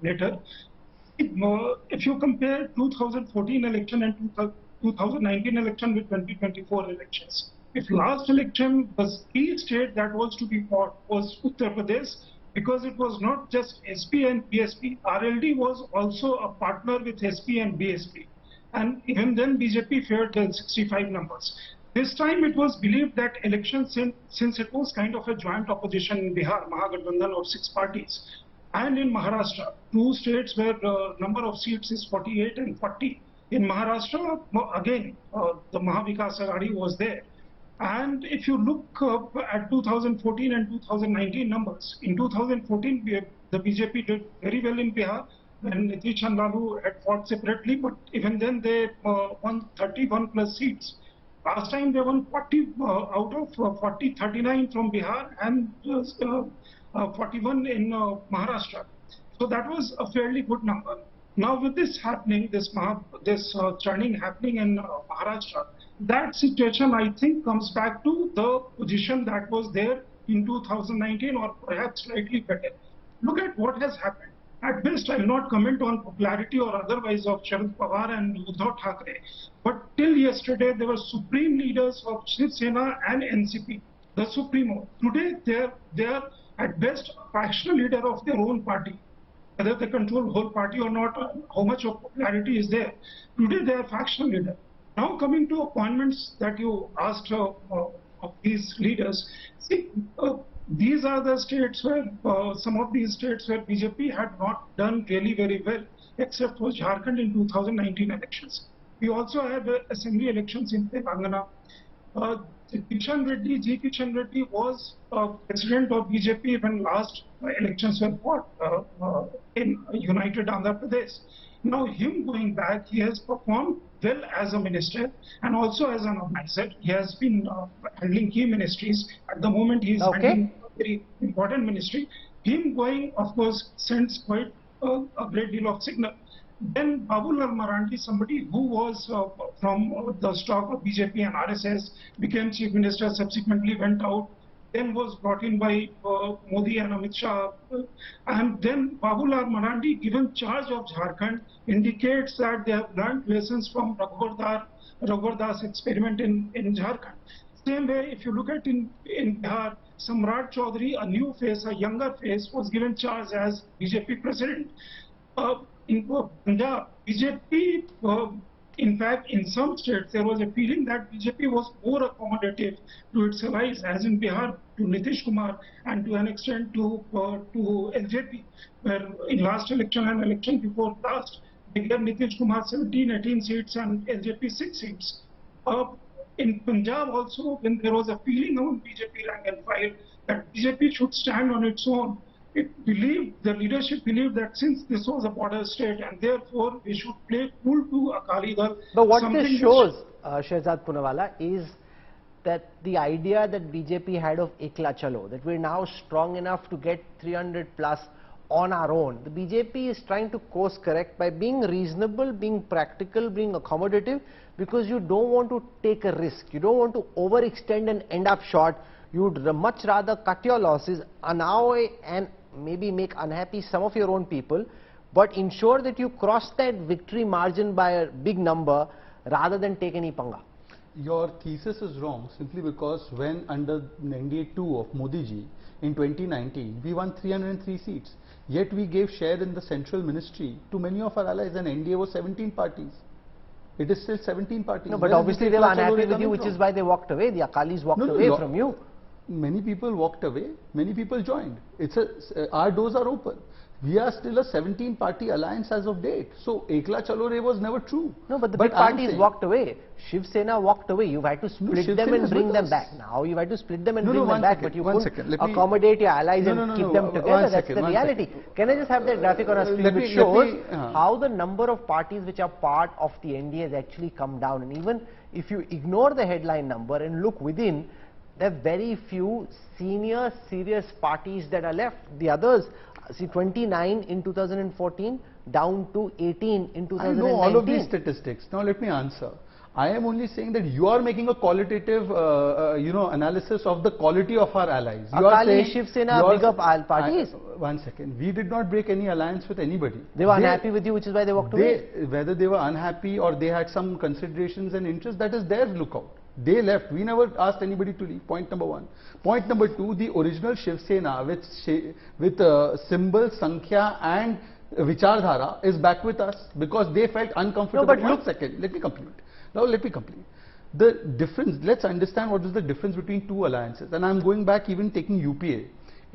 later. If you compare 2014 election and 2019 election with 2024 elections, if last election, the key state that was to be fought was Uttar Pradesh, because it was not just SP and BSP. RLD was also a partner with SP and BSP. And even then BJP fared the 65 numbers. This time it was believed that elections, since it was kind of a joint opposition in Bihar, Mahagathbandhan of 6 parties, and in Maharashtra, 2 states where the number of seats is 48 and 40. In Maharashtra, again, the Mahavikas Aghadi was there. And if you look at 2014 and 2019 numbers, in 2014 the BJP did very well in Bihar when Nitish and Lalu had fought separately, but even then they won 31 plus seats. Last time they won 40 out of 40, 39 from Bihar and 41 in Maharashtra. So that was a fairly good number. Now with this happening, this churning happening in Maharashtra, that situation I think comes back to the position that was there in 2019 or perhaps slightly better. Look at what has happened. At best, I will not comment on popularity or otherwise of Sharad Pawar and Uddhav Thackeray. But till yesterday, they were supreme leaders of Shiv Sena and NCP, the Supremo. Today, they are at best a fractional leader of their own party. Whether they control the whole party or not, how much of popularity is there. Today, they are fractional leader. Now coming to appointments that you asked of these leaders, see, these are the states where, some of these states where BJP had not done really very well, except for Jharkhand in 2019 elections. We also had assembly elections in Telangana. Kishan Reddy, G. Kishan Reddy was president of BJP when last elections were fought in United Andhra Pradesh. Now, him going back, he has performed well as a minister and also as an organizer. He has been handling key ministries. At the moment, he is handling a very important ministry. Him going, of course, sends quite a great deal of signal. Then Babulal Marandi, somebody who was from the stock of BJP and RSS, became chief minister, subsequently went out, then was brought in by Modi and Amit Shah. And then Babulal Marandi, given charge of Jharkhand, indicates that they have learned lessons from Raghuvar Das experiment in Jharkhand. Same way, if you look at in Bihar, Samrat Chaudhary, a new face, a younger face, was given charge as BJP president. In Punjab, BJP, in fact, in some states, there was a feeling that BJP was more accommodative to its allies, as in Bihar, to Nitish Kumar, and to an extent to LJP, where in last election and election before last, they gave Nitish Kumar 17, 18 seats and LJP 6 seats. In Punjab also, when there was a feeling among BJP rank and file that BJP should stand on its own, the leadership believed that since this was a border state and therefore we should play cool to Akali Dal. But what this shows, Shehzad Poonawalla, is that the idea that BJP had of Ekla Chalo, that we're now strong enough to get 300 plus on our own. The BJP is trying to course correct by being reasonable, being practical, being accommodative, because you don't want to take a risk. You don't want to overextend and end up short. You would much rather cut your losses, annoy and maybe make unhappy some of your own people, but ensure that you cross that victory margin by a big number rather than take any panga. Your thesis is wrong simply because when under NDA 2 of Modi ji in 2019, we won 303 seats. Yet we gave share in the central ministry to many of our allies, and NDA was 17 parties. It is still 17 parties. No, but obviously they were unhappy with you, which is why they walked away. The Akalis walked away from you. Many people walked away, many people joined. Our doors are open. We are still a 17-party alliance as of date. So, Ekla Chalo Re was never true. No, but the big parties walked away. Shiv Sena walked away. You've had to split them and bring them back. Now you've had to split them and bring them back. But you couldn't accommodate your allies and keep them together. That's the reality. Can I just have that graphic on our screen which shows how the number of parties which are part of the NDA has actually come down. And even if you ignore the headline number and look within, there are very few senior, serious parties that are left. The others, see, 29 in 2014, down to 18 in 2019. I know all of these statistics. Now let me answer. I am only saying that you are making a qualitative, analysis of the quality of our allies. You Akali, Shiv Sena, bigger parties. One second. We did not break any alliance with anybody. They were unhappy with you, which is why they walked away. Whether they were unhappy or they had some considerations and interests, that is their lookout. They left. We never asked anybody to leave. Point number one. Point number two, the original Shiv Sena with symbol, Sankhya and Vichardhara is back with us because they felt uncomfortable. No, but one second, let me complete. Now let me complete. The difference, let's understand what is the difference between two alliances. And I'm going back even taking UPA.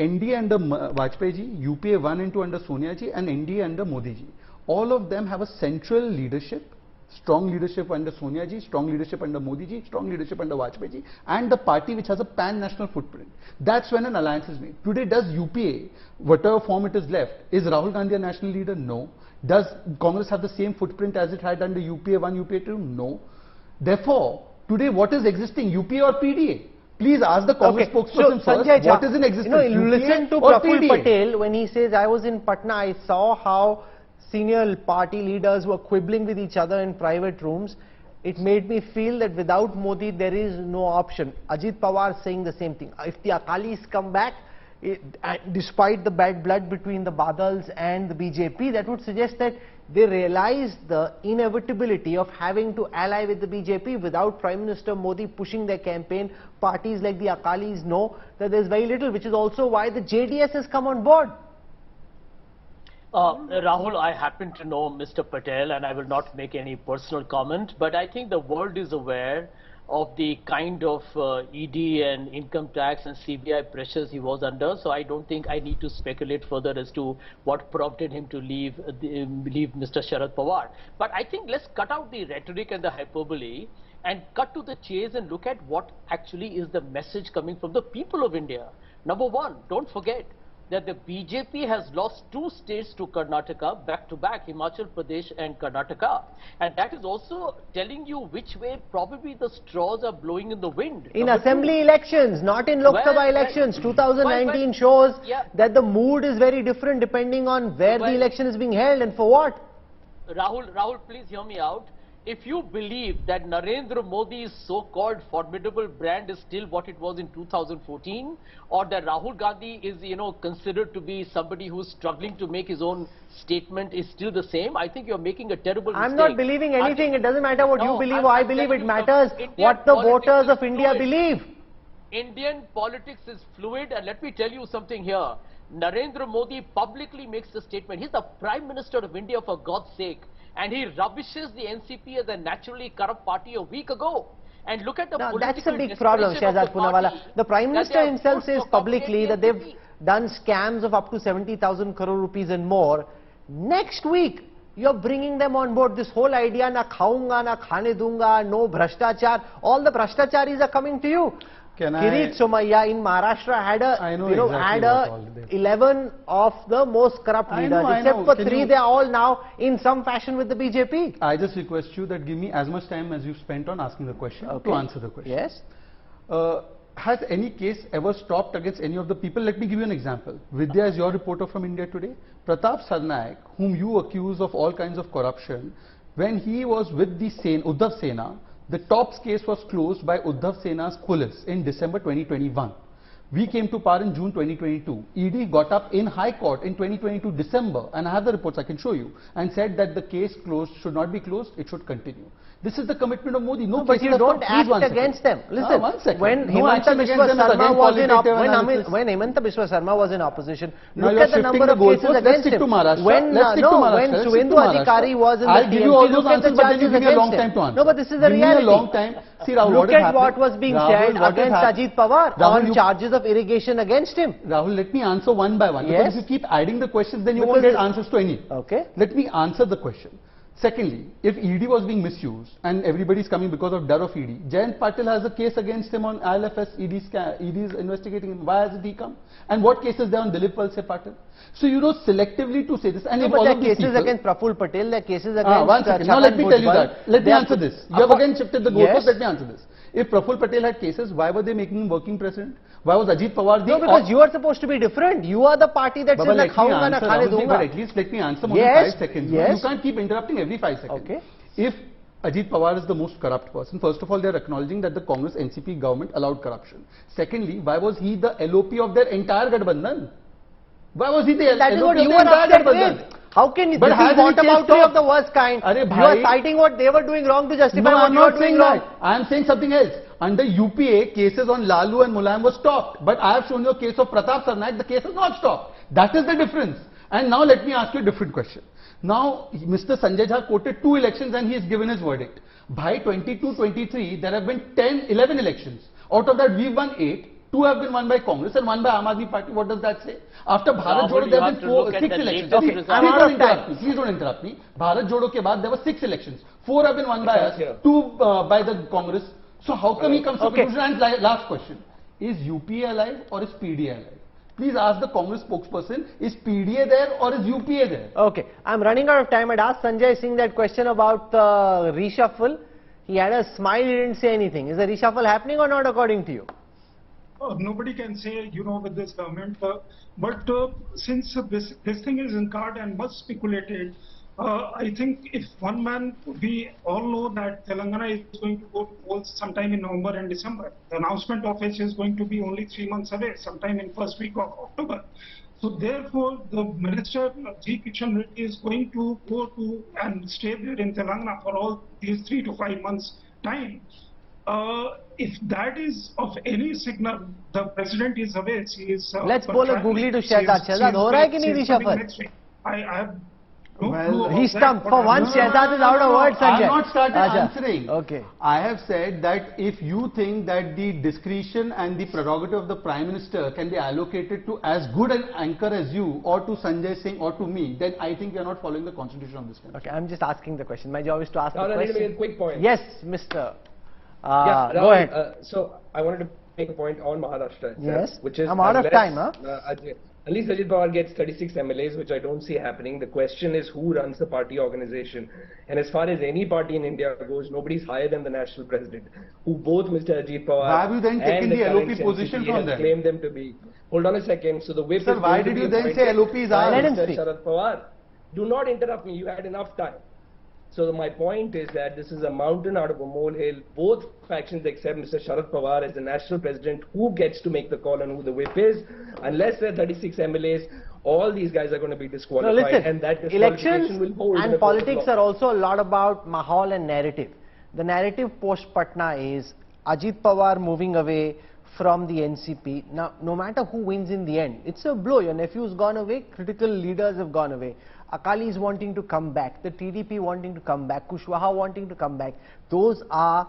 NDA under Vajpayee ji, UPA 1 and 2 under Sonia ji, and NDA under Modi ji. All of them have a central leadership. Strong leadership under Sonia ji, strong leadership under Modi ji, strong leadership under Vajpayee ji, and the party which has a pan-national footprint. That's when an alliance is made. Today, does UPA, whatever form it is left, is Rahul Gandhi a national leader? No. Does Congress have the same footprint as it had under UPA 1, UPA 2? No. Therefore, today what is existing, UPA or PDA? Please ask the Congress spokesperson first, what is in existence, listen to Praful Patel when he says, I was in Patna, I saw how senior party leaders were quibbling with each other in private rooms. It made me feel that without Modi there is no option. Ajit Pawar saying the same thing. If the Akalis come back, despite the bad blood between the Badals and the BJP, that would suggest that they realize the inevitability of having to ally with the BJP without Prime Minister Modi pushing their campaign. Parties like the Akalis know that there is very little, which is also why the JDS has come on board. Rahul, I happen to know Mr. Patel and I will not make any personal comment, but I think the world is aware of the kind of ED and income tax and CBI pressures he was under, so I don't think I need to speculate further as to what prompted him to leave Mr. Sharad Pawar. But I think let's cut out the rhetoric and the hyperbole and cut to the chase and look at what actually is the message coming from the people of India. Number one, don't forget, that the BJP has lost 2 states to Karnataka back to back, Himachal Pradesh and Karnataka. And that is also telling you which way probably the straws are blowing in the wind. In assembly elections, not in Lok Sabha elections. 2019 shows that the mood is very different depending on where the election is being held and for what. Rahul, please hear me out. If you believe that Narendra Modi's so-called formidable brand is still what it was in 2014, or that Rahul Gandhi is, considered to be somebody who's struggling to make his own statement is still the same, I think you're making a terrible mistake. I'm not believing anything. It doesn't matter what you believe or I believe. It matters what the voters of India believe. Indian politics is fluid, and let me tell you something here. Narendra Modi publicly makes the statement. He's the Prime Minister of India, for God's sake. And he rubbishes the NCP as a naturally corrupt party a week ago. And look at the political that's a big problem, Shehzad Poonawala. The Prime Minister himself says publicly that they've done scams of up to 70,000 crore rupees and more. Next week, you're bringing them on board. This whole idea, na khaunga, na khane dunga, no bhrashtachar. All the bhrashtacharis are coming to you. Kirit Somaiya in Maharashtra had a 11 of the most corrupt leaders. Except for 3, they are all now in some fashion with the BJP. I just request you that give me as much time as you spent on asking the question to answer the question. Yes. Has any case ever stopped against any of the people? Let me give you an example. Vidya is your reporter from India Today. Pratap Sarnaik, whom you accuse of all kinds of corruption, when he was with the Uddhav Sena, the TOPS case was closed by Uddhav Sena's police in December 2021. We came to power in June 2022. ED got up in High Court in 2022 December, and I have the reports, I can show you, and said that the case should not be closed, it should continue. This is the commitment of Modi. No, but you don't act against them. Listen, when Himanta Biswa Sarma was in opposition, look at the number of cases against him. When Suvendu Adhikari was in the TMC, look at the charges against him. No, but this is the reality. Look at what was being said against Ajit Pawar on charges of irrigation against him. Rahul, let me answer one by one. Because if you keep adding the questions, then you won't get answers to any. Okay. Let me answer the question. Secondly, if ED was being misused and everybody is coming because of DAR of ED, Jayant Patil has a case against him on ILFS, ED is investigating him. Why hasn't he come? And what cases there on Dilip Valse Patil? So selectively to say this. And if but all there of are cases people, against Praful Patel, there are cases against one second. Now let me tell you that. Let me answer this. You have again shifted the goalpost. Let me answer this. If Praful Patel had cases, why were they making him working president? Why was Ajit Pawar the... No, because you are supposed to be different. You are the party that says that khaunga na khane dunga. But at least let me answer more than 5 seconds. You can't keep interrupting every 5 seconds. Okay. If Ajit Pawar is the most corrupt person, first of all, they are acknowledging that the Congress NCP government allowed corruption. Secondly, why was he the LOP of their entire Gadbandhan? Why was he the LOP of their entire Gadbandhan? How can you? This is bottom-out of the worst kind. You are citing what they were doing wrong to justify what you are doing wrong. I am saying something else. Under UPA, cases on Lalu and Mulayam were stopped. But I have shown you a case of Pratap Sarnaik, the case is not stopped. That is the difference. And now let me ask you a different question. Now, Mr. Sanjay Jha quoted 2 elections and he has given his verdict. By 22-23, there have been 11 elections. Out of that, we've won 8. 2 have been won by Congress and 1 by Aam Aadmi Party. What does that say? After Bharat Jodo, there have been 6 elections. Please don't interrupt me. Bharat Jodo ke baad, there were 6 elections. 4 have been won by us, 2 by the Congress. So how come he comes to conclusion? And last question. Is UPA alive or is PDA alive? Please ask the Congress spokesperson, is PDA there or is UPA there? Okay, I'm running out of time. I'd asked Sanjay Singh that question about the reshuffle. He had a smile, he didn't say anything. Is the reshuffle happening or not according to you? Nobody can say, with this government. But since this thing is in card and much speculated, I think if one man, we all know that Telangana is going to go to polls sometime in November and December. The announcement of it is going to be only 3 months away, sometime in first week of October. So therefore, the Minister G. Kishan Reddy is going to go to and stay there in Telangana for all these 3 to 5 months time. If that is of any signal, the president is away. Let's bowl a googly to Shehzad. Shehzad, ho raha hai ki nahi reshuffle? I have He stumped. For once, Shehzad is out of words, Sanjay. I have not started answering. Okay. I have said that if you think that the discretion and the prerogative of the Prime Minister can be allocated to as good an anchor as you or to Sanjay Singh or to me, then I think you are not following the constitution of this country. Okay, I'm just asking the question. My job is to ask the question. question. Let me make a quick point. Yes, Mr. Go ahead. So I wanted to make a point on Maharashtra itself, yes. which is I'm out of time, huh? at least Ajit Pawar gets 36 MLAs, which I don't see happening. The question is who runs the party organization. And as far as any party in India goes, nobody's higher than the national president, who both Mr. Ajit Pawar why have you then taken and the LOP current position NCP from has them? claimed them to be. Hold on a second. So the whip Sir, is why going to did be you then appointed say LOP is by ours? Mr. Sharad Pawar. Do not interrupt me. You had enough time. So my point is that this is a mountain out of a molehill. Both factions except Mr. Sharad Pawar as the national president, who gets to make the call on who the whip is. Unless there are 36 MLAs, all these guys are going to be disqualified. No, listen, and that disqualification elections will hold and politics are also a lot about mahal and narrative. The narrative post Patna is Ajit Pawar moving away from the NCP. Now, no matter who wins in the end, it's a blow. Your nephew's gone away, critical leaders have gone away. Akali is wanting to come back, the TDP wanting to come back, Kushwaha wanting to come back. Those are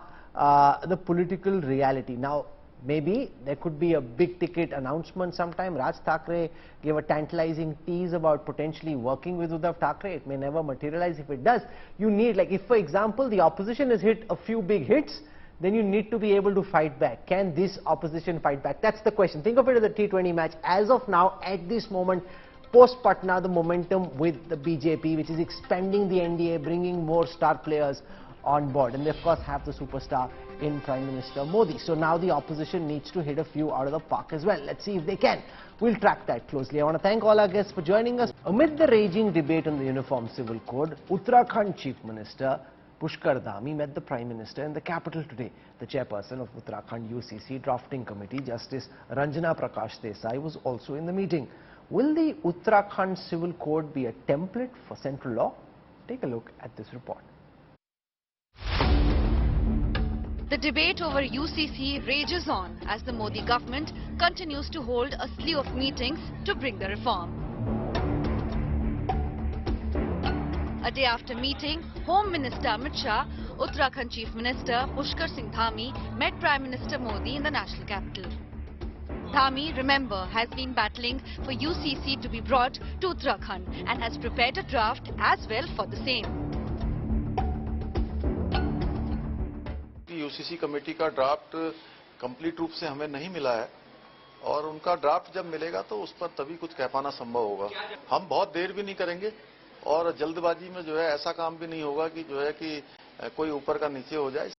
the political reality. Now, maybe there could be a big ticket announcement sometime. Raj Thackeray gave a tantalizing tease about potentially working with Uddhav Thackeray. It may never materialize. If it does, you need, like if for example the opposition has hit a few big hits, then you need to be able to fight back. Can this opposition fight back? That's the question. Think of it as a T20 match. As of now, at this moment, post-Patna, the momentum with the BJP, which is expanding the NDA, bringing more star players on board. And they, of course, have the superstar in Prime Minister Modi. So now the opposition needs to hit a few out of the park as well. Let's see if they can. We'll track that closely. I want to thank all our guests for joining us. Amid the raging debate on the Uniform Civil Code, Uttarakhand Chief Minister Pushkar Dhami met the Prime Minister in the capital today. The chairperson of Uttarakhand UCC Drafting Committee, Justice Ranjana Prakash Desai, was also in the meeting. Will the Uttarakhand Civil Code be a template for central law? Take a look at this report. The debate over UCC rages on as the Modi government continues to hold a slew of meetings to bring the reform. A day after meeting, Home Minister Amit Shah, Uttarakhand Chief Minister Pushkar Singh Dhami met Prime Minister Modi in the national capital. Dhami, remember, has been battling for UCC to be brought to Uttarakhand and has prepared a draft as well for the same. UCC committee का draft complete रूप से हमें नहीं मिला है और उनका draft जब मिलेगा तो उस पर तभी कुछ कह पाना संभव होगा। हम बहुत देर भी नहीं करेंगे और जल्दबाजी में जो है ऐसा काम भी नहीं होगा कि जो है कि कोई ऊपर का नीचे हो जाए।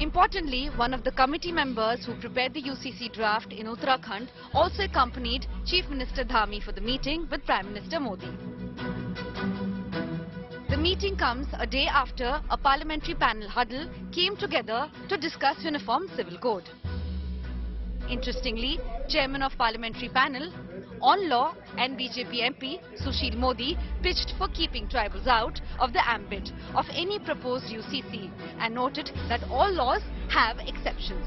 Importantly, one of the committee members who prepared the UCC draft in Uttarakhand also accompanied Chief Minister Dhami for the meeting with Prime Minister Modi. The meeting comes a day after a parliamentary panel huddle came together to discuss Uniform Civil Code. Interestingly, Chairman of Parliamentary Panel on Law and BJP MP Sushil Modi pitched for keeping tribals out of the ambit of any proposed UCC and noted that all laws have exceptions.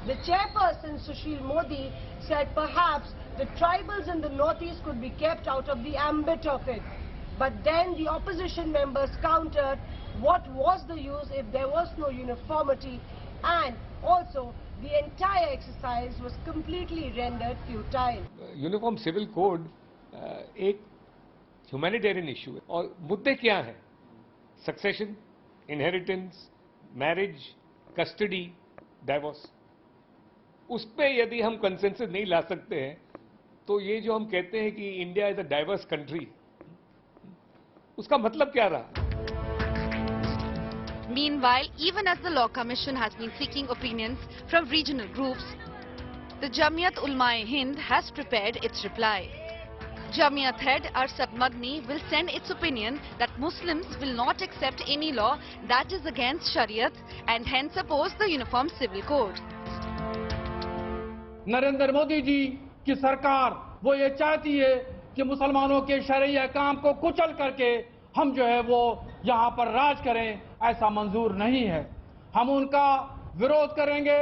The chairperson Sushil Modi said perhaps the tribals in the northeast could be kept out of the ambit of it. But then the opposition members countered, what was the use if there was no uniformity, and also the entire exercise was completely rendered futile. Uniform civil code एक humanitarian issue है और मुद्दे क्या हैं? Succession, inheritance, marriage, custody, divorce. उस पे यदि हम कंसेंसस नहीं ला सकते हैं तो ये जो हम कहते हैं कि India is a diverse country, उसका मतलब क्या रहा? Meanwhile, even as the Law Commission has been seeking opinions from regional groups, the Jamiat Ulama-e-Hind has prepared its reply. Jamiat head Arshad Magni will send its opinion that Muslims will not accept any law that is against Shariat and hence oppose the Uniform Civil Code. Narendra Modi ji की सरकार वो ये चाहती है कि मुसलमानों के शरई अहकाम को कुचल करके हम जो है वो यहाँ पर राज करें, ऐसा मंजूर नहीं है। हम उनका विरोध करेंगे।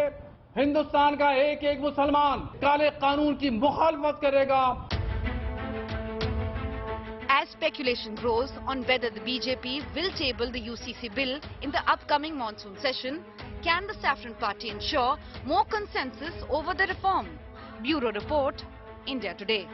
हिंदुस्तान का एक एक मुसलमान काले कानून की मुखालफत करेगा। As speculation grows on whether the BJP will table the UCC bill in the upcoming monsoon session, can the Saffron Party ensure more consensus over the reform? Bureau Report, India Today.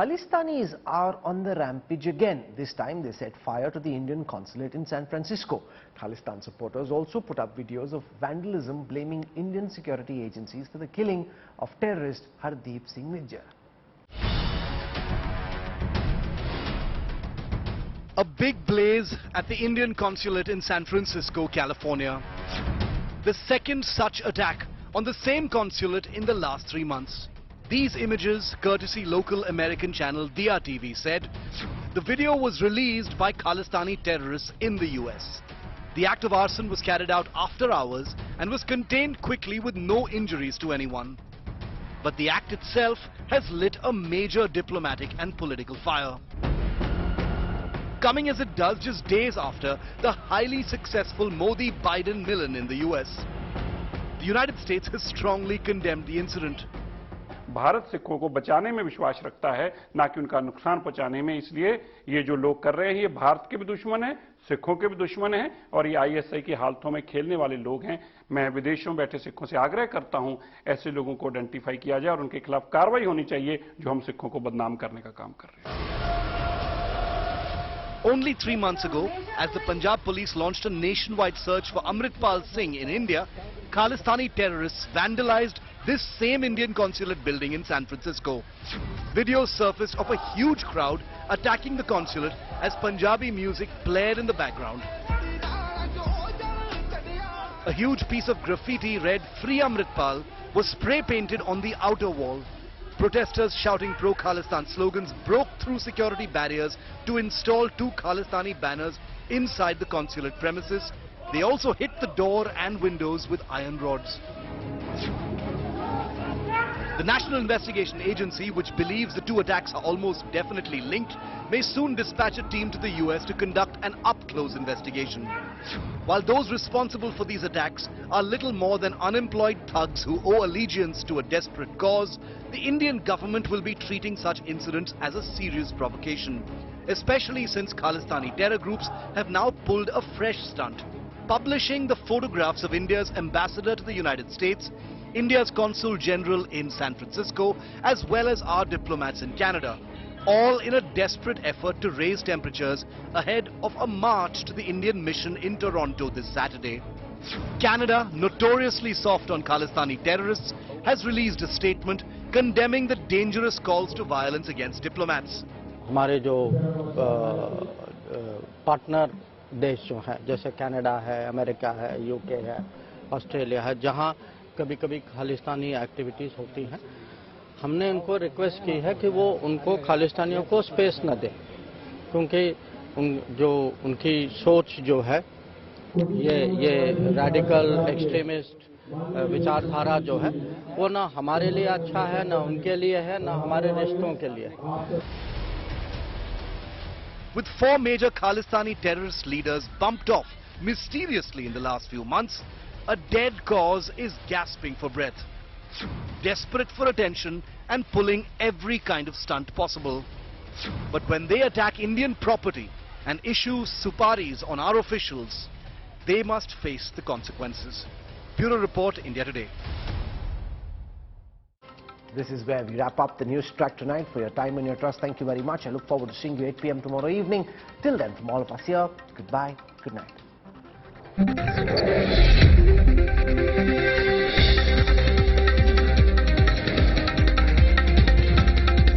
Khalistanis are on the rampage again. This time they set fire to the Indian consulate in San Francisco. Khalistan supporters also put up videos of vandalism blaming Indian security agencies for the killing of terrorist Hardeep Singh Nijjar. A big blaze at the Indian consulate in San Francisco, California. The second such attack on the same consulate in the last 3 months. These images, courtesy local American channel Diya TV, said the video was released by Khalistani terrorists in the US. The act of arson was carried out after hours and was contained quickly with no injuries to anyone. But the act itself has lit a major diplomatic and political fire. Coming as it does just days after the highly successful Modi-Biden Milan in the US. The United States has strongly condemned the incident. Bharat सिखों को बचाने में विश्वास रखता है, ना कि उनका नुकसान पहुंचाने में। इसलिए ये जो लोग कर रहे हैं, ये भारत के भी दुश्मन हैं, सिखों के भी दुश्मन हैं और ये आईएसआई की हालतों में खेलने वाले लोग हैं। मैं विदेशों में बैठे सिखों से आग्रह करता हूं, ऐसे लोगों को आइडेंटिफाई किया जाए और उनके खिलाफ कार्रवाई होनी चाहिए जो हम सिखों को बदनाम करने का काम कर रहे हैं। Only 3 months ago, as the Punjab police launched a nationwide search for Amritpal Singh in India, Khalistani terrorists vandalized this same Indian consulate building in San Francisco. Videos surfaced of a huge crowd attacking the consulate as Punjabi music blared in the background. A huge piece of graffiti read "Free Amritpal" was spray painted on the outer wall. Protesters shouting pro-Khalistan slogans broke through security barriers to install 2 Khalistani banners inside the consulate premises. They also hit the door and windows with iron rods. The National Investigation Agency, which believes the 2 attacks are almost definitely linked, may soon dispatch a team to the US to conduct an up-close investigation. While those responsible for these attacks are little more than unemployed thugs who owe allegiance to a desperate cause, the Indian government will be treating such incidents as a serious provocation, especially since Khalistani terror groups have now pulled a fresh stunt, publishing the photographs of India's ambassador to the United States, India's Consul General in San Francisco, as well as our diplomats in Canada, all in a desperate effort to raise temperatures ahead of a march to the Indian mission in Toronto this Saturday. Canada, notoriously soft on Khalistani terrorists, has released a statement condemning the dangerous calls to violence against diplomats. हमारे जो partner देश जो हैं, जैसे Canada है, America है, UK है, Australia है, जहां कभी-कभी खालिस्तानी एक्टिविटीज होती हैं, हमने उनको रिक्वेस्ट की है कि वो उनको खालिस्तानियों को स्पेस न दें, क्योंकि उनकी सोच जो है ये रेडिकल एक्सट्रीमिस्ट विचारधारा जो है वो ना हमारे लिए अच्छा है, ना उनके लिए है, ना हमारे रिश्तों के लिए है. With 4 major Khalistani terrorist leaders bumped off mysteriously in the last few months, a dead cause is gasping for breath, desperate for attention and pulling every kind of stunt possible. But when they attack Indian property and issue suparis on our officials, they must face the consequences. Bureau Report, India Today. This is where we wrap up the Newstrack tonight. For your time and your trust, thank you very much. I look forward to seeing you 8 p.m. tomorrow evening. Till then, from all of us here, goodbye, good night.